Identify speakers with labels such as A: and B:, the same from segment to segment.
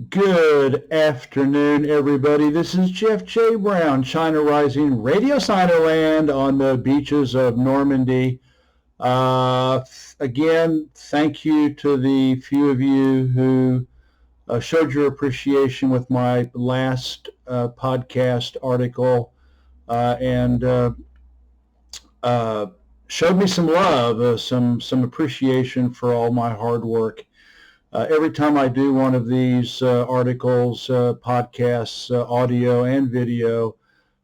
A: Good afternoon, everybody. This is Jeff J. Brown, China Rising Radio Sinoland on the beaches of Normandy. Again, thank you to the few of you who showed your appreciation with my last podcast article and uh, showed me some love, some appreciation for all my hard work. Every time I do one of these articles, podcasts, audio and video,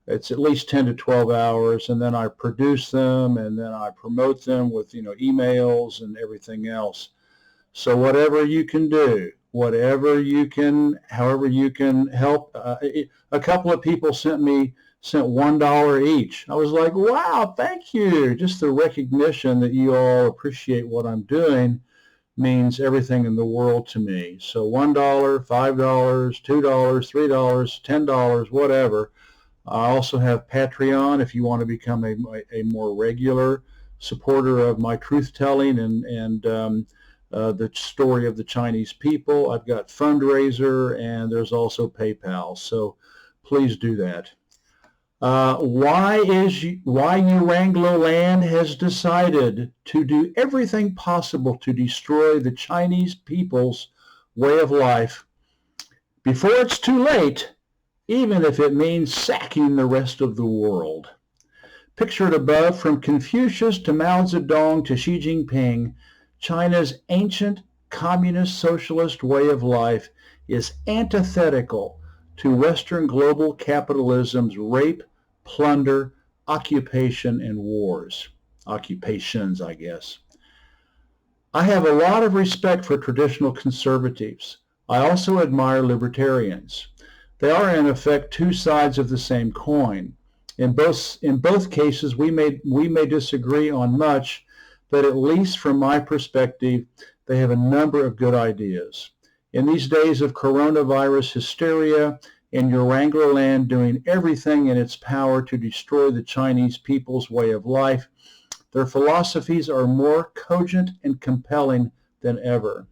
A: it's at least 10 to 12 hours, and then I produce them, and then I promote them with, emails and everything else. So whatever you can do, however you can help. A couple of people sent $1 each. I was like, wow, thank you. Just the recognition that you all appreciate what I'm doing means everything in the world to me. So $1, $5, $2, $3, $10, whatever. I also have Patreon if you want to become a more regular supporter of my truth-telling and the story of the Chinese people. I've got fundraiser, and there's also PayPal. So please do that. Why Euranglo Land has decided to do everything possible to destroy the Chinese people's way of life before it's too late, even if it means sacking the rest of the world. Pictured above, from Confucius to Mao Zedong to Xi Jinping, China's ancient communist-socialist way of life is antithetical to Western global capitalism's rape, plunder, occupation, and wars. Occupations, I guess. I have a lot of respect for traditional conservatives. I also admire libertarians. They are, in effect, two sides of the same coin. In both cases, we may disagree on much, but at least from my perspective, they have a number of good ideas. In these days of coronavirus hysteria and Euranglo Land doing everything in its power to destroy the Chinese people's way of life, their philosophies are more cogent and compelling than ever.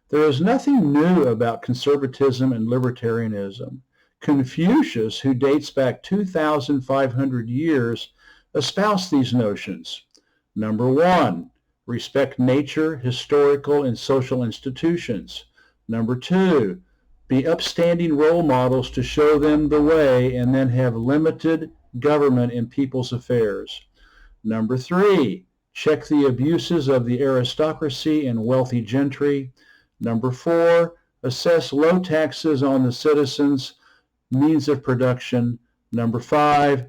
A: There is nothing new about conservatism and libertarianism. Confucius, who dates back 2,500 years, espoused these notions. Number one, respect nature, historical, and social institutions. Number two, be upstanding role models to show them the way, and then have limited government in people's affairs. Number three, check the abuses of the aristocracy and wealthy gentry. Number four, assess low taxes on the citizens' means of production. Number five,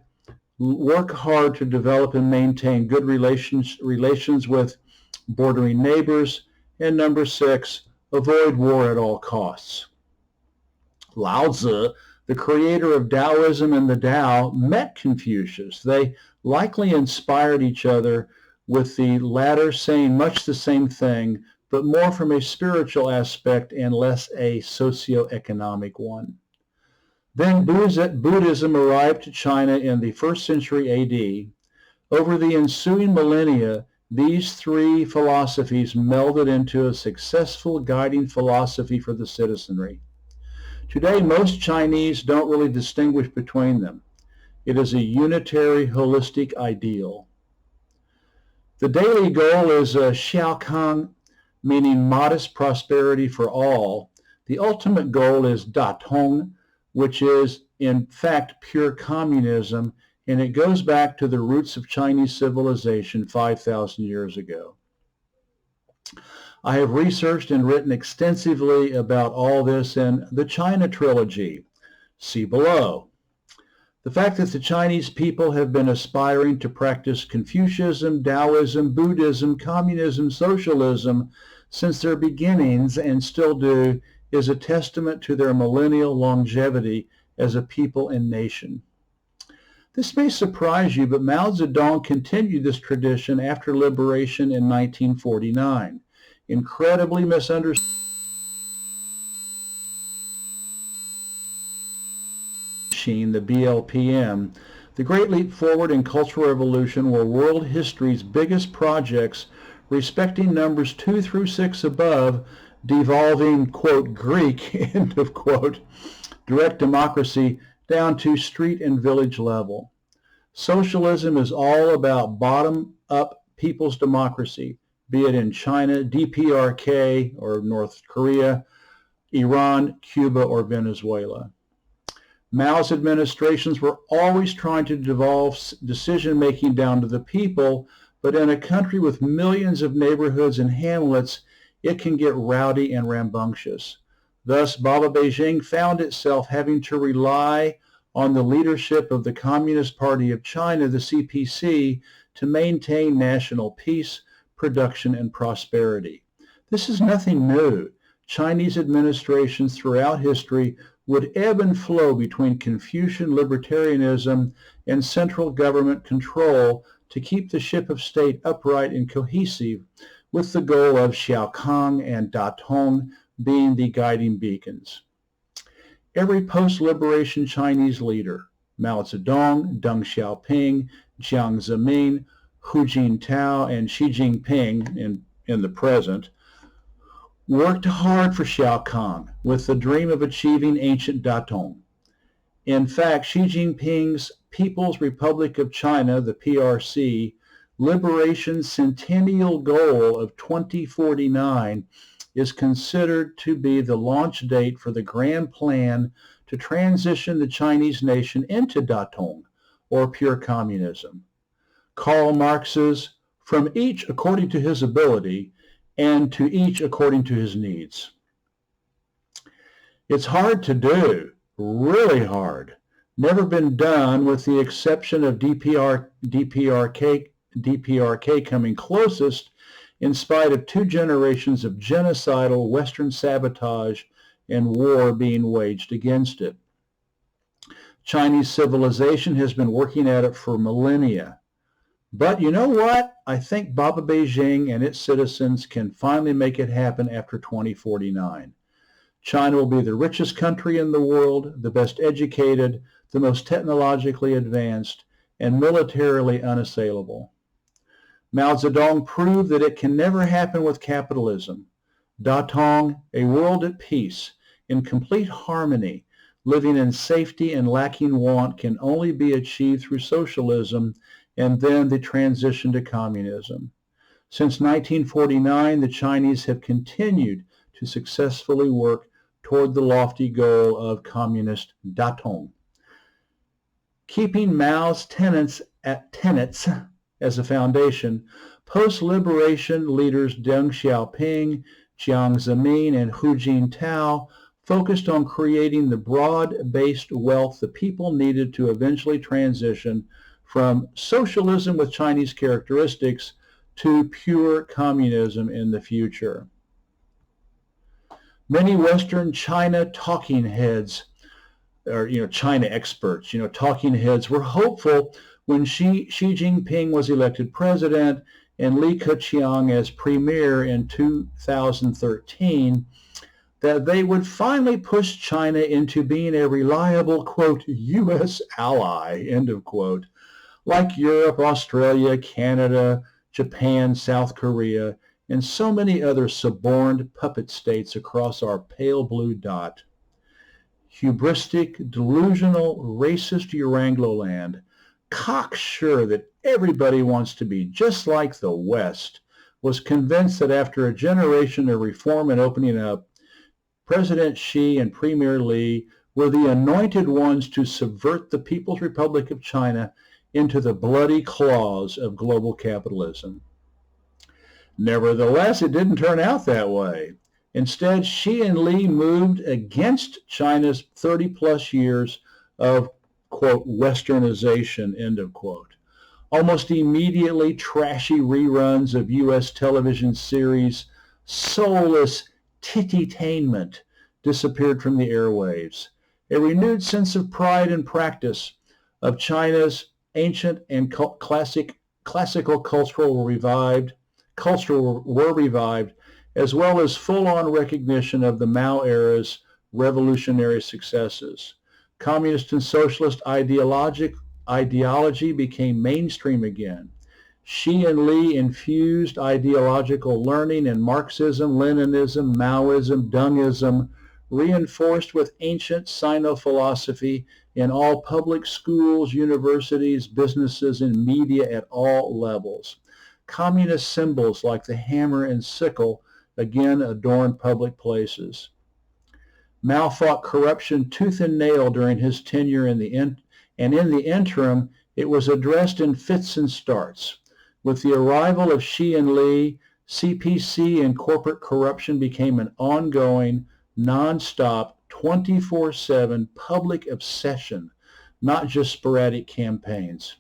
A: work hard to develop and maintain good relations with bordering neighbors. And number six, avoid war at all costs. Lao Tzu, the creator of Taoism and the Tao, met Confucius. They likely inspired each other, with the latter saying much the same thing, but more from a spiritual aspect and less a socio-economic one. Then Buddhism arrived to China in the 1st century AD. Over the ensuing millennia, these three philosophies melded into a successful guiding philosophy for the citizenry. Today, most Chinese don't really distinguish between them. It is a unitary, holistic ideal. The daily goal is xiaokang, meaning modest prosperity for all. The ultimate goal is datong, which is in fact pure communism, and it goes back to the roots of Chinese civilization 5,000 years ago. I have researched and written extensively about all this in the China Trilogy. See below. The fact that the Chinese people have been aspiring to practice Confucianism, Taoism, Buddhism, communism, socialism since their beginnings, and still do, is a testament to their millennial longevity as a people and nation. This may surprise you, but Mao Zedong continued this tradition after liberation in 1949. Incredibly misunderstood. The BLPM, the Great Leap Forward and Cultural Revolution were world history's biggest projects, respecting numbers 2 through 6 above, devolving, quote, Greek, end of quote, direct democracy down to street and village level. Socialism is all about bottom-up people's democracy, be it in China, DPRK, or North Korea, Iran, Cuba, or Venezuela. Mao's administrations were always trying to devolve decision-making down to the people, but in a country with millions of neighborhoods and hamlets, it can get rowdy and rambunctious. Thus, Baba Beijing found itself having to rely on the leadership of the Communist Party of China, the CPC, to maintain national peace, production, and prosperity. This is nothing new. Chinese administrations throughout history would ebb and flow between Confucian libertarianism and central government control to keep the ship of state upright and cohesive, with the goal of Xiaokang and Datong being the guiding beacons. Every post-liberation Chinese leader, Mao Zedong, Deng Xiaoping, Jiang Zemin, Hu Jintao, and Xi Jinping in the present, worked hard for Xiaokang with the dream of achieving ancient Datong. In fact, Xi Jinping's People's Republic of China, the PRC, Liberation Centennial Goal of 2049 is considered to be the launch date for the grand plan to transition the Chinese nation into Datong, or pure communism. Karl Marx's "from each according to his ability, and to each according to his needs." It's hard to do, really hard. Never been done, with the exception of DPRK coming closest, in spite of 2 generations of genocidal Western sabotage and war being waged against it. Chinese civilization has been working at it for millennia. But you know what? I think Baba Beijing and its citizens can finally make it happen after 2049. China will be the richest country in the world, the best educated, the most technologically advanced, and militarily unassailable. Mao Zedong proved that it can never happen with capitalism. Datong, a world at peace, in complete harmony, living in safety and lacking want, can only be achieved through socialism and then the transition to communism. Since 1949, the Chinese have continued to successfully work toward the lofty goal of communist Datong. Keeping Mao's tenets as a foundation, post-liberation leaders Deng Xiaoping, Jiang Zemin, and Hu Jintao focused on creating the broad-based wealth the people needed to eventually transition from socialism with Chinese characteristics to pure communism in the future. Many Western China talking heads, or China experts, talking heads, were hopeful when Xi Jinping was elected president and Li Keqiang as premier in 2013, that they would finally push China into being a reliable, quote, U.S. ally, end of quote, like Europe, Australia, Canada, Japan, South Korea, and so many other suborned puppet states across our pale blue dot. Hubristic, delusional, racist Eurangloland, cocksure that everybody wants to be just like the West, was convinced that after a generation of reform and opening up, President Xi and Premier Li were the anointed ones to subvert the People's Republic of China into the bloody claws of global capitalism. Nevertheless, it didn't turn out that way. Instead, Xi and Li moved against China's 30-plus years of, quote, westernization, end of quote. Almost immediately, trashy reruns of U.S. television series, soulless tittytainment, disappeared from the airwaves. A renewed sense of pride and practice of China's ancient and classical culture were revived, as well as full-on recognition of the Mao era's revolutionary successes. Communist and socialist ideology became mainstream again. Xi and Li infused ideological learning in Marxism, Leninism, Maoism, Dungism, reinforced with ancient Sino-philosophy in all public schools, universities, businesses, and media at all levels. Communist symbols like the hammer and sickle again adorn public places. Mao fought corruption tooth and nail during his tenure and in the interim, it was addressed in fits and starts. With the arrival of Xi and Li, CPC and corporate corruption became an ongoing, non-stop, 24/7 public obsession, not just sporadic campaigns.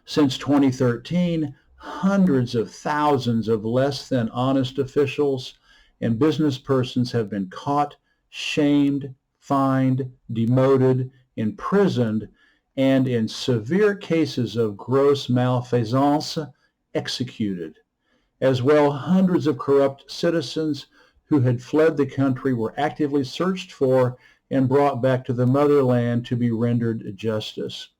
A: Since 2013, hundreds of thousands of less than honest officials and business persons have been caught, shamed, fined, demoted, imprisoned, and in severe cases of gross malfeasance, executed. As well, hundreds of corrupt citizens who had fled the country were actively searched for and brought back to the motherland to be rendered justice.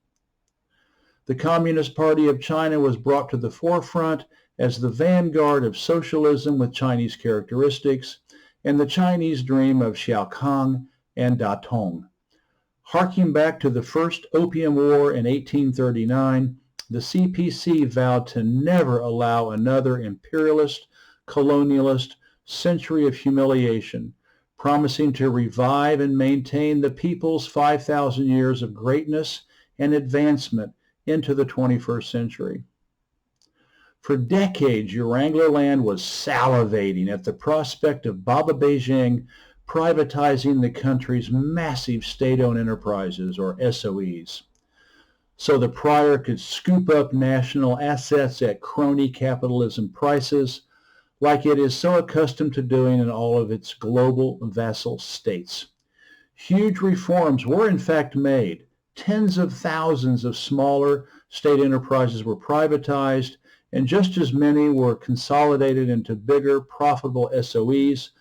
A: The Communist Party of China was brought to the forefront as the vanguard of socialism with Chinese characteristics and the Chinese dream of Xiaokang and Datong. Harking back to the First Opium War in 1839, the CPC vowed to never allow another imperialist, colonialist century of humiliation, promising to revive and maintain the people's 5,000 years of greatness and advancement into the 21st century. For decades, Urangler land was salivating at the prospect of Baba Beijing privatizing the country's massive state-owned enterprises, or SOEs, so the prior could scoop up national assets at crony capitalism prices, like it is so accustomed to doing in all of its global vassal states. Huge reforms were in fact made. Tens of thousands of smaller state enterprises were privatized, and just as many were consolidated into bigger, profitable SOEs,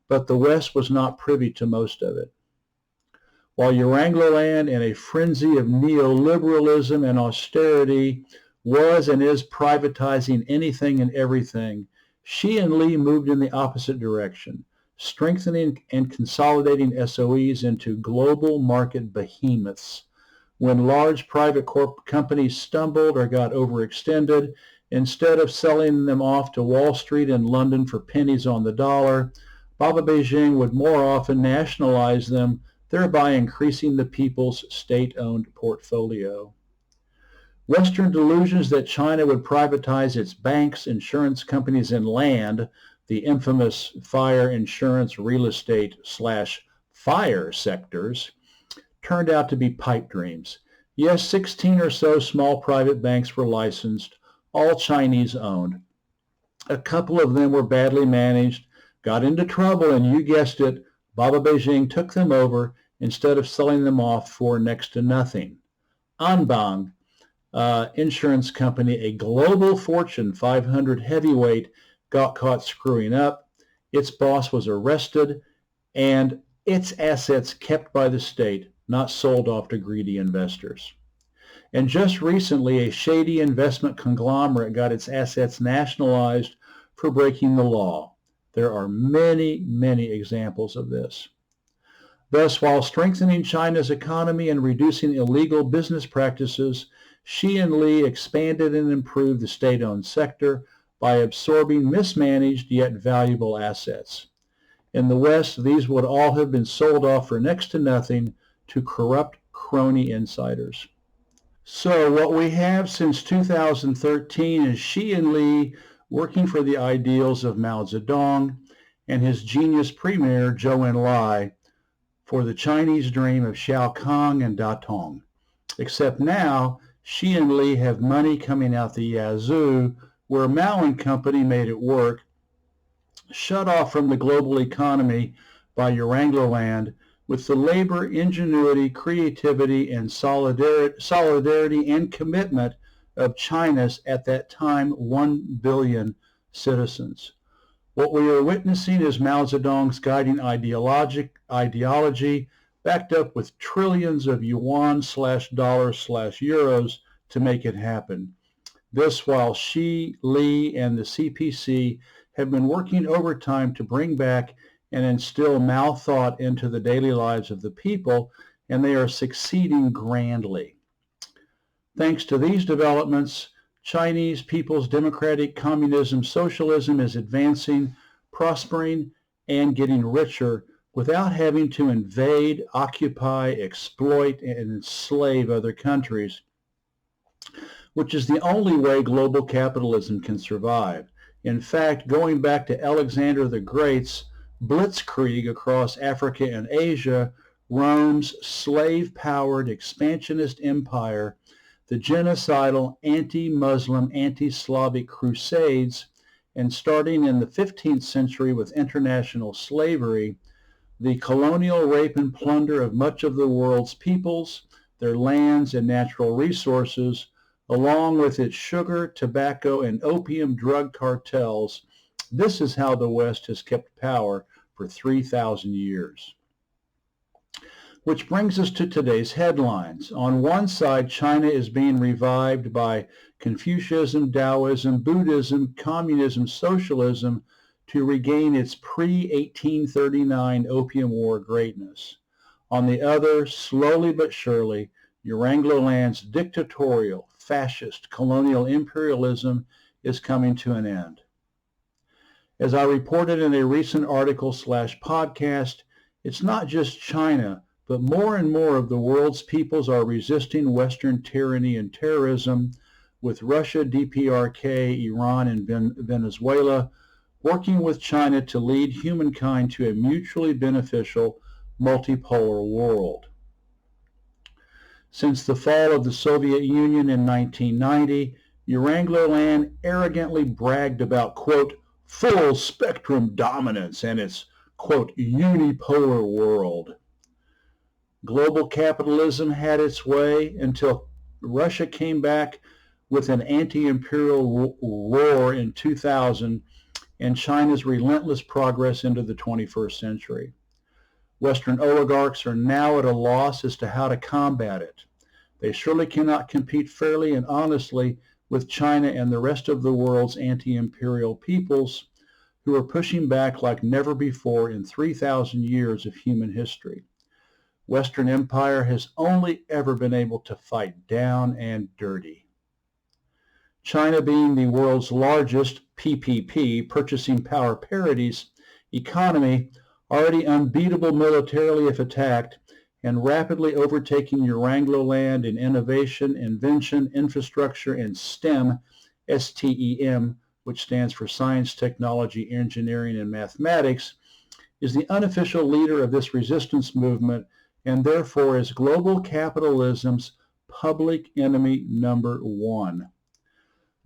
A: but the West was not privy to most of it. While Urangler land, in a frenzy of neoliberalism and austerity, was and is privatizing anything and everything, Xi and Li moved in the opposite direction, strengthening and consolidating SOEs into global market behemoths. When large private companies stumbled or got overextended, instead of selling them off to Wall Street and London for pennies on the dollar, Baba Beijing would more often nationalize them, thereby increasing the people's state-owned portfolio. Western delusions that China would privatize its banks, insurance companies, and land, the infamous fire, insurance, real estate / fire sectors, turned out to be pipe dreams. Yes, 16 or so small private banks were licensed, all Chinese owned. A couple of them were badly managed, got into trouble, and you guessed it, Baba Beijing took them over instead of selling them off for next to nothing. Anbang insurance company, a global Fortune 500 heavyweight, got caught screwing up. Its boss was arrested, and its assets kept by the state, not sold off to greedy investors. And just recently, a shady investment conglomerate got its assets nationalized for breaking the law. There are many, many examples of this. Thus, while strengthening China's economy and reducing illegal business practices, Xi and Li expanded and improved the state-owned sector by absorbing mismanaged yet valuable assets. In the West, these would all have been sold off for next to nothing to corrupt crony insiders. So what we have since 2013 is Xi and Li working for the ideals of Mao Zedong and his genius premier Zhou Enlai for the Chinese dream of Xiaokang and Datong. Except now, Xi and Li have money coming out the yazoo, where Mao and company made it work, shut off from the global economy by Urangler land, with the labor, ingenuity, creativity, and solidarity and commitment of China's, at that time, 1 billion citizens. What we are witnessing is Mao Zedong's guiding ideology backed up with trillions of yuan / dollars / euros to make it happen. This while Xi, Li, and the CPC have been working overtime to bring back and instill Mao thought into the daily lives of the people, and they are succeeding grandly. Thanks to these developments, Chinese People's Democratic Communism Socialism is advancing, prospering, and getting richer without having to invade, occupy, exploit, and enslave other countries, which is the only way global capitalism can survive. In fact, going back to Alexander the Great's blitzkrieg across Africa and Asia, Rome's slave-powered expansionist empire, the genocidal anti-Muslim, anti-Slavic crusades, and starting in the 15th century with international slavery, the colonial rape and plunder of much of the world's peoples, their lands and natural resources, along with its sugar, tobacco, and opium drug cartels. This is how the West has kept power for 3,000 years. Which brings us to today's headlines. On one side, China is being revived by Confucianism, Taoism, Buddhism, communism, socialism to regain its pre-1839 Opium War greatness. On the other, slowly but surely, Eurangloland's dictatorial, fascist, colonial imperialism is coming to an end. As I reported in a recent article/podcast, it's not just China, but more and more of the world's peoples are resisting Western tyranny and terrorism, with Russia, DPRK, Iran, and Venezuela working with China to lead humankind to a mutually beneficial multipolar world. Since the fall of the Soviet Union in 1990, Eurangloland arrogantly bragged about, quote, full spectrum dominance and its, quote, unipolar world. Global capitalism had its way until Russia came back with an anti-imperial roar in 2000 and China's relentless progress into the 21st century. Western oligarchs are now at a loss as to how to combat it. They surely cannot compete fairly and honestly with China and the rest of the world's anti-imperial peoples who are pushing back like never before in 3,000 years of human history. Western empire has only ever been able to fight down and dirty. China being the world's largest PPP, purchasing power parities, economy, already unbeatable militarily if attacked, and rapidly overtaking Eurangloland in innovation, invention, infrastructure, and STEM, STEM, which stands for Science, Technology, Engineering, and Mathematics, is the unofficial leader of this resistance movement and therefore is global capitalism's public enemy number one.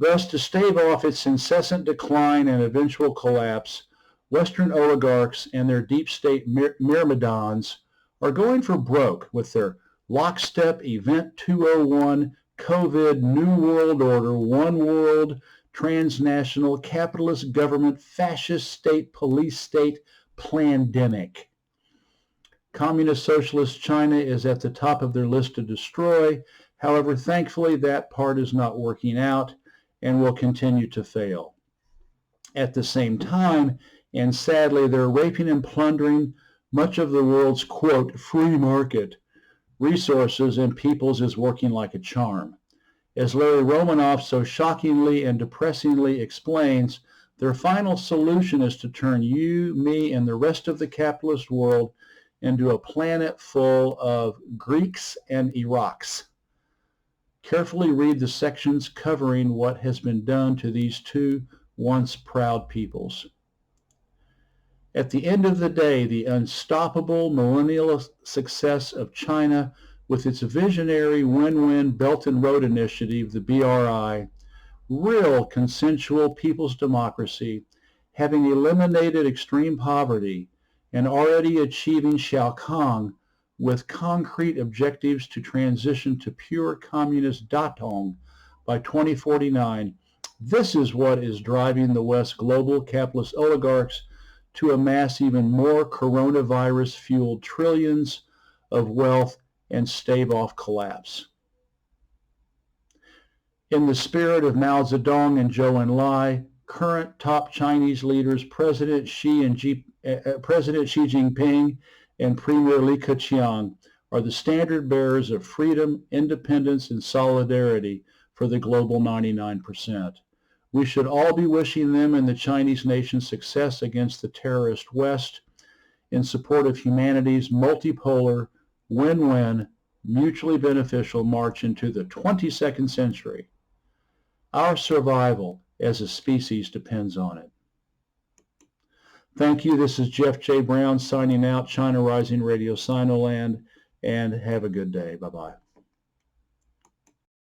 A: Thus, to stave off its incessant decline and eventual collapse, Western oligarchs and their deep state myrmidons are going for broke with their lockstep Event 201, COVID, New World Order, One World, transnational, capitalist government, fascist state, police state, plandemic. Communist-socialist China is at the top of their list to destroy. However, thankfully, that part is not working out and will continue to fail. At the same time, and sadly, they're raping and plundering much of the world's, quote, free market resources and peoples is working like a charm. As Larry Romanoff so shockingly and depressingly explains, their final solution is to turn you, me, and the rest of the capitalist world into a planet full of Greeks and Iraqs. Carefully read the sections covering what has been done to these two once proud peoples. At the end of the day, the unstoppable millennial success of China with its visionary win-win Belt and Road Initiative, the BRI, real consensual people's democracy, having eliminated extreme poverty, and already achieving Xiaokang with concrete objectives to transition to pure communist Datong by 2049. This is what is driving the West's global capitalist oligarchs to amass even more coronavirus-fueled trillions of wealth and stave off collapse. In the spirit of Mao Zedong and Zhou Enlai, current top Chinese leaders President Xi Jinping and Premier Li Keqiang are the standard bearers of freedom, independence, and solidarity for the global 99%. We should all be wishing them and the Chinese nation success against the terrorist West in support of humanity's multipolar, win-win, mutually beneficial march into the 22nd century. Our survival as a species depends on it. Thank you. This is Jeff J. Brown signing out, China Rising Radio Sinoland, and have a good day. Bye-bye.